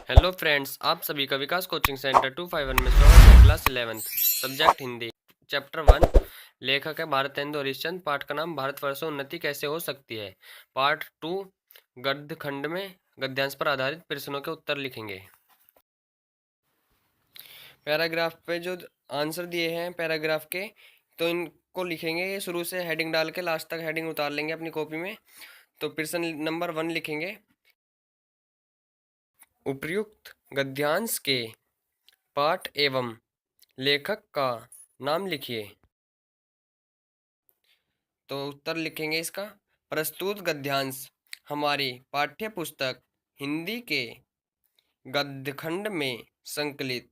Hello friends, आप सभी का विकास कोचिंग सेंटर 251 में स्वागत है। Class 11th subject Hindi, chapter 1। लेखक है भारतेंदु हरिश्चंद्र। पाठ का नाम भारतवर्षों उन्नति कैसे हो सकती है। पार्ट 2 गद्य खंड में गद्यांश पर आधारित प्रश्नों के उत्तर लिखेंगे। पैराग्राफ पे जो आंसर दिए हैं पैराग्राफ के, तो इनको लिखेंगे शुरू से हेडिंग डाल के लास्ट तक हेडिंग उतार लेंगे अपनी कॉपी में। तो प्रश्न नंबर 1 लिखेंगे, उपर्युक्त गद्यांश के पाठ एवं लेखक का नाम लिखिए। तो उत्तर लिखेंगे इसका, प्रस्तुत गद्यांश हमारी पाठ्य पुस्तक हिंदी के गद्यखंड में संकलित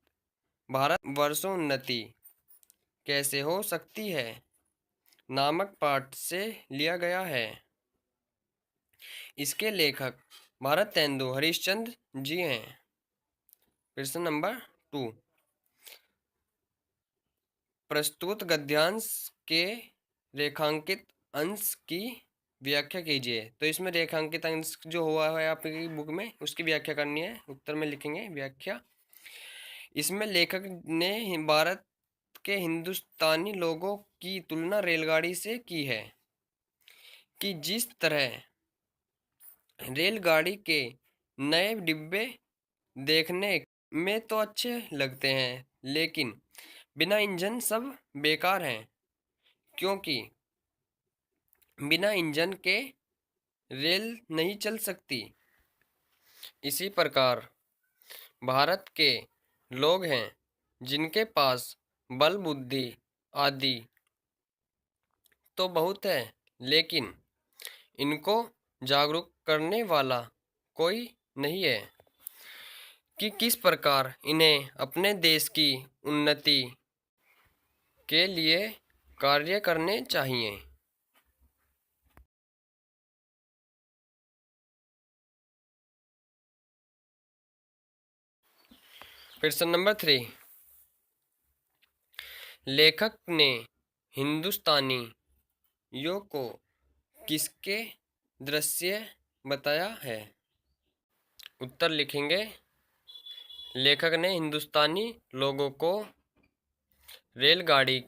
भारतवर्षोन्नति कैसे हो सकती है नामक पाठ से लिया गया है। इसके लेखक भारतेंदु हरिश्चंद्र जी हैं। प्रश्न नंबर 2, प्रस्तुत गद्यांश के रेखांकित अंश की व्याख्या कीजिए। तो इसमें रेखांकित अंश जो हुआ है आपकी बुक में उसकी व्याख्या करनी है। उत्तर में लिखेंगे व्याख्या। इसमें लेखक ने भारत के हिंदुस्तानी लोगों की तुलना रेलगाड़ी से की है कि जिस तरह रेलगाड़ी के नए डिब्बे देखने में तो अच्छे लगते हैं, लेकिन बिना इंजन सब बेकार हैं, क्योंकि बिना इंजन के रेल नहीं चल सकती। इसी प्रकार भारत के लोग हैं जिनके पास बल बुद्धि आदि तो बहुत है, लेकिन इनको जागरूक करने वाला कोई नहीं है कि किस प्रकार इन्हें अपने देश की उन्नति के लिए कार्य करने चाहिए। प्रश्न नंबर 3, लेखक ने हिंदुस्तानियों को किसके दृश्य बताया है। उत्तर लिखेंगे, लेखक ने हिंदुस्तानी लोगों को रेलगाड़ी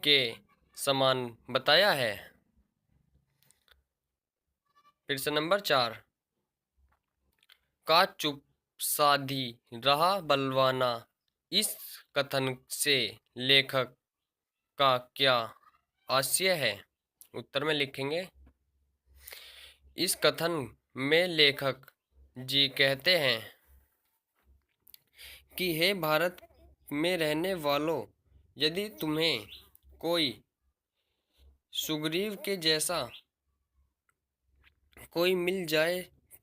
के समान बताया है। प्रश्न नंबर 4, का चुप साधी रहा बलवाना, इस कथन से लेखक का क्या आशय है। उत्तर में लिखेंगे, इस कथन में लेखक जी कहते हैं कि हे भारत में रहने वालों, यदि तुम्हें कोई सुग्रीव के जैसा कोई मिल जाए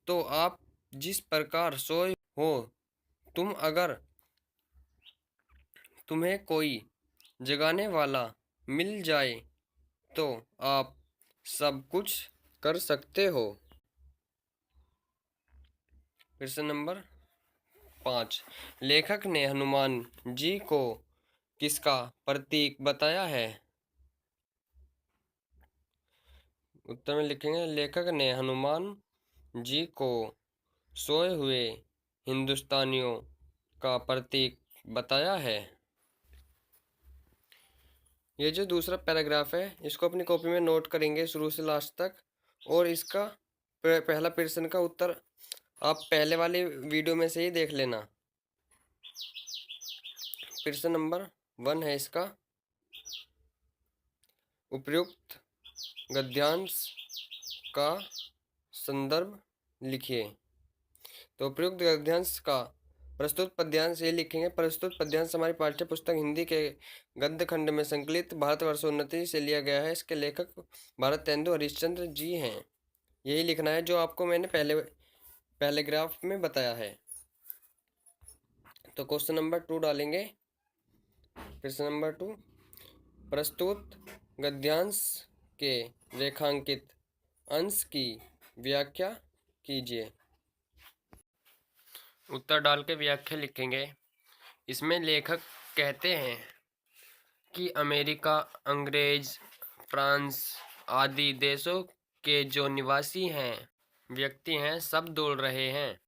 तो आप जिस प्रकार सोए हो, अगर तुम्हें कोई जगाने वाला मिल जाए तो आप सब कुछ कर सकते हो। प्रश्न नंबर 5, लेखक ने हनुमान जी को किसका प्रतीक बताया है। उत्तर में लिखेंगे, लेखक ने हनुमान जी को सोए हुए हिंदुस्तानियों का प्रतीक बताया है। ये जो दूसरा पैराग्राफ है इसको अपनी कॉपी में नोट करेंगे शुरू से लास्ट तक, और इसका पहला प्रश्न का उत्तर आप पहले वाली वीडियो में से ही देख लेना। प्रश्न नंबर 1 है इसका, उपर्युक्त गद्यांश का संदर्भ लिखिए। तो उपर्युक्त गद्यांश का प्रस्तुत पद्यांश ये लिखेंगे, प्रस्तुत पद्यांश हमारी पाठ्य पुस्तक हिंदी के गद्य खंड में संकलित भारतवर्षोन्नति से लिया गया है। इसके लेखक भारतेंदु हरिश्चंद्र जी हैं। यही लिखना है जो आपको मैंने पहले ग्राफ में बताया है। तो क्वेश्चन नंबर 2 डालेंगे। प्रश्न नंबर 2, प्रस्तुत गद्यांश के रेखांकित अंश की व्याख्या कीजिए। उत्तर डाल के व्याख्या लिखेंगे। इसमें लेखक कहते हैं कि अमेरिका, अंग्रेज, फ्रांस आदि देशों के जो निवासी हैं, व्यक्ति हैं, सब दौड़ रहे हैं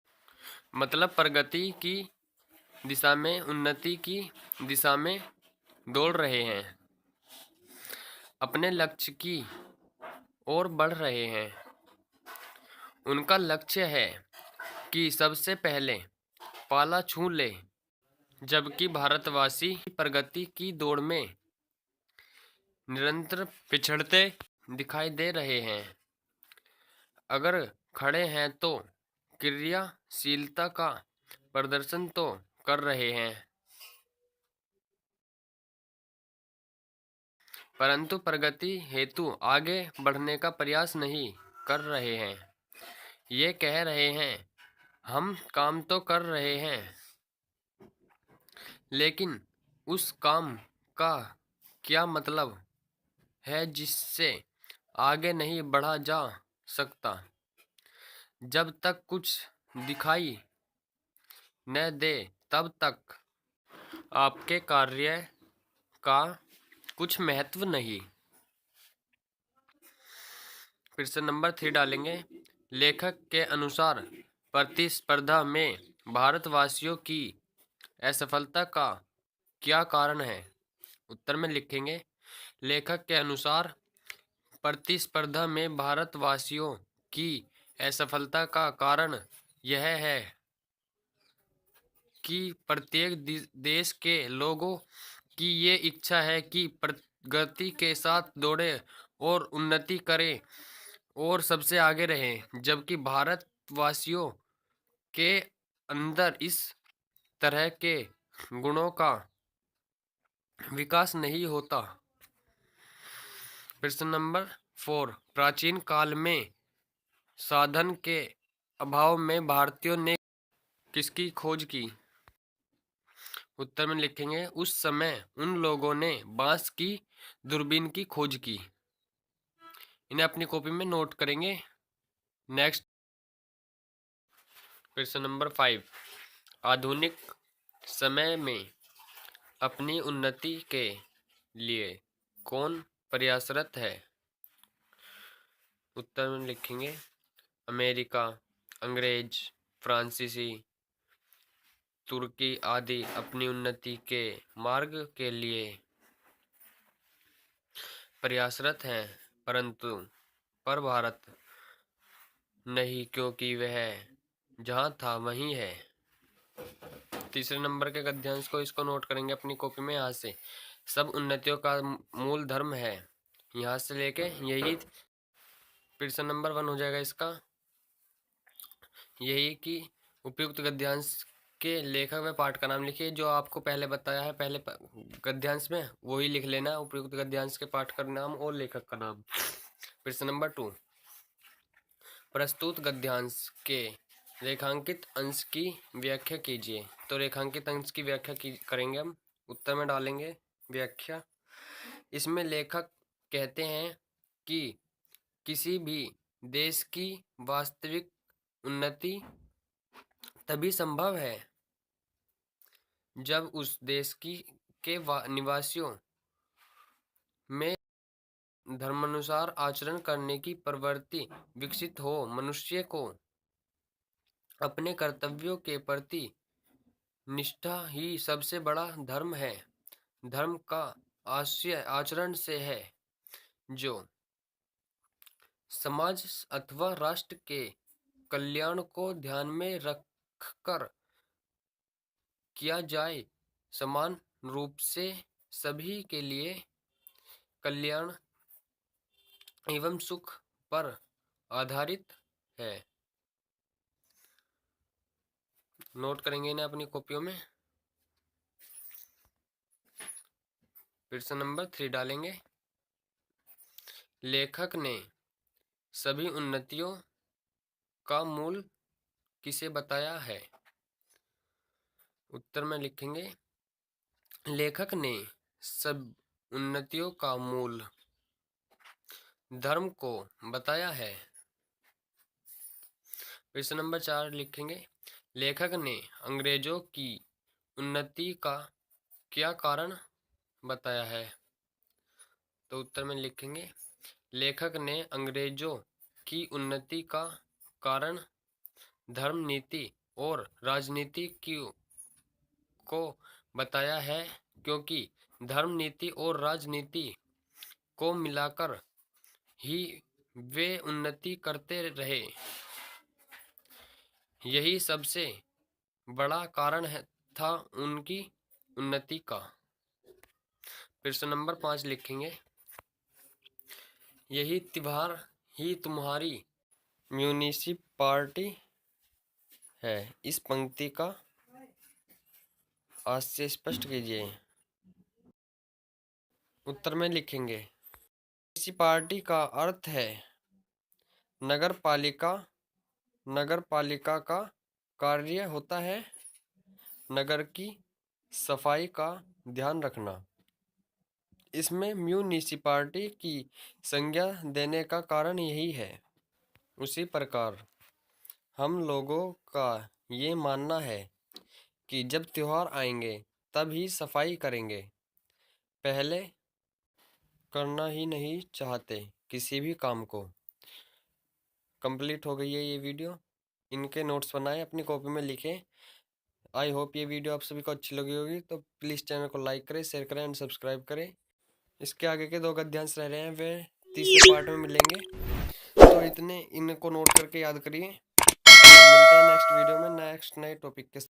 मतलब प्रगति की दिशा में, उन्नति की दिशा में दौड़ रहे हैं, अपने लक्ष्य की ओर बढ़ रहे हैं। उनका लक्ष्य है कि सबसे पहले पाला छू ले, जबकि भारतवासी प्रगति की दौड़ में निरंतर पिछड़ते दिखाई दे रहे हैं। अगर खड़े हैं तो क्रियाशीलता का प्रदर्शन तो कर रहे हैं, परंतु प्रगति हेतु आगे बढ़ने का प्रयास नहीं कर रहे हैं। ये कह रहे हैं, हम काम तो कर रहे हैं, लेकिन उस काम का क्या मतलब है जिससे आगे नहीं बढ़ा जा सकता। जब तक कुछ दिखाई न दे तब तक आपके कार्य का कुछ महत्व नहीं। प्रश्न नंबर 3 डालेंगे। लेखक के अनुसार प्रतिस्पर्धा में भारतवासियों की असफलता का क्या कारण है? उत्तर में लिखेंगे, लेखक के अनुसार प्रतिस्पर्धा में भारतवासियों की असफलता का कारण यह है कि प्रत्येक देश के लोगों की ये इच्छा है कि प्रगति के साथ दौड़े और उन्नति करें और सबसे आगे रहें, जबकि भारतवासियों के अंदर इस तरह के गुणों का विकास नहीं होता। प्रश्न नंबर 4, प्राचीन काल में साधन के अभाव में भारतीयों ने किसकी खोज की? उत्तर में लिखेंगे, उस समय उन लोगों ने बांस की दूरबीन की खोज की। इन्हें अपनी कॉपी में नोट करेंगे। नेक्स्ट प्रश्न नंबर 5, आधुनिक समय में अपनी उन्नति के लिए कौन प्रयासरत है? उत्तर में लिखेंगे, अमेरिका, अंग्रेज, फ्रांसीसी, तुर्की आदि अपनी उन्नति के मार्ग के लिए प्रयासरत हैं, परंतु पर भारत नहीं, क्योंकि वह जहाँ था वहीं है। तीसरे नंबर के गद्यांश को इसको नोट करेंगे अपनी कॉपी में। यहाँ से सब उन्नतियों का मूल धर्म है, यहाँ से लेके यही प्रश्न नंबर 1 हो जाएगा इसका। यही कि उपयुक्त गद्यांश के लेखक व पाठ का नाम लिखिए। जो आपको पहले बताया है पहले गद्यांश में, वही लिख लेना, उपयुक्त गद्यांश के पाठ का नाम और लेखक का नाम। प्रश्न नंबर 2, प्रस्तुत गद्यांश के रेखांकित अंश की व्याख्या कीजिए। तो रेखांकित अंश की व्याख्या करेंगे हम। उत्तर में डालेंगे व्याख्या। इसमें लेखक कहते हैं कि किसी भी देश की वास्तविक उन्नति तभी संभव है जब उस देश के निवासियों में धर्मानुसार आचरण करने की प्रवृत्ति विकसित हो। मनुष्य को अपने कर्तव्यों के प्रति निष्ठा ही सबसे बड़ा धर्म है। धर्म का आशय आचरण से है, जो समाज अथवा राष्ट्र के कल्याण को ध्यान में रखकर किया जाए, समान रूप से सभी के लिए कल्याण एवं सुख पर आधारित है। नोट करेंगे इन्हें अपनी कॉपियों में। प्रश्न नंबर 3 डालेंगे, लेखक ने सभी उन्नतियों का मूल किसे बताया है? उत्तर में लिखेंगे, लेखक ने सब उन्नतियों का मूल धर्म को बताया है। प्रश्न नंबर 4 लिखेंगे, लेखक ने अंग्रेजों की उन्नति का क्या कारण बताया है? तो उत्तर में लिखेंगे, लेखक ने अंग्रेजों की उन्नति का कारण धर्म, नीति और राजनीति को बताया है, क्योंकि धर्म, नीति और राजनीति को मिलाकर ही वे उन्नति करते रहे। यही सबसे बड़ा कारण था उनकी उन्नति का। प्रश्न नंबर 5 लिखेंगे, यही त्योहार ही तुम्हारी म्यूनिसिपालिटी है। इस पंक्ति का आशय स्पष्ट कीजिए। उत्तर में लिखेंगे, म्यूनिसिपालिटी का अर्थ है नगर पालिका। नगर पालिका का कार्य होता है नगर की सफाई का ध्यान रखना। इसमें म्यूनिसिपालिटी की संज्ञा देने का कारण यही है। उसी प्रकार हम लोगों का ये मानना है कि जब त्योहार आएंगे तब ही सफाई करेंगे, पहले करना ही नहीं चाहते किसी भी काम को। कंप्लीट हो गई है ये वीडियो। इनके नोट्स बनाएं, अपनी कॉपी में लिखें। आई होप ये वीडियो आप सभी को अच्छी लगी होगी, तो प्लीज़ चैनल को लाइक करें, शेयर करें एंड सब्सक्राइब करें। इसके आगे के 2 गद्यांश रह रहे हैं, वे तीसरे पार्ट में मिलेंगे, तो इतने इनको नोट करके याद करिए। मिलते हैं नेक्स्ट वीडियो में नेक्स्ट नए टॉपिक के साथ।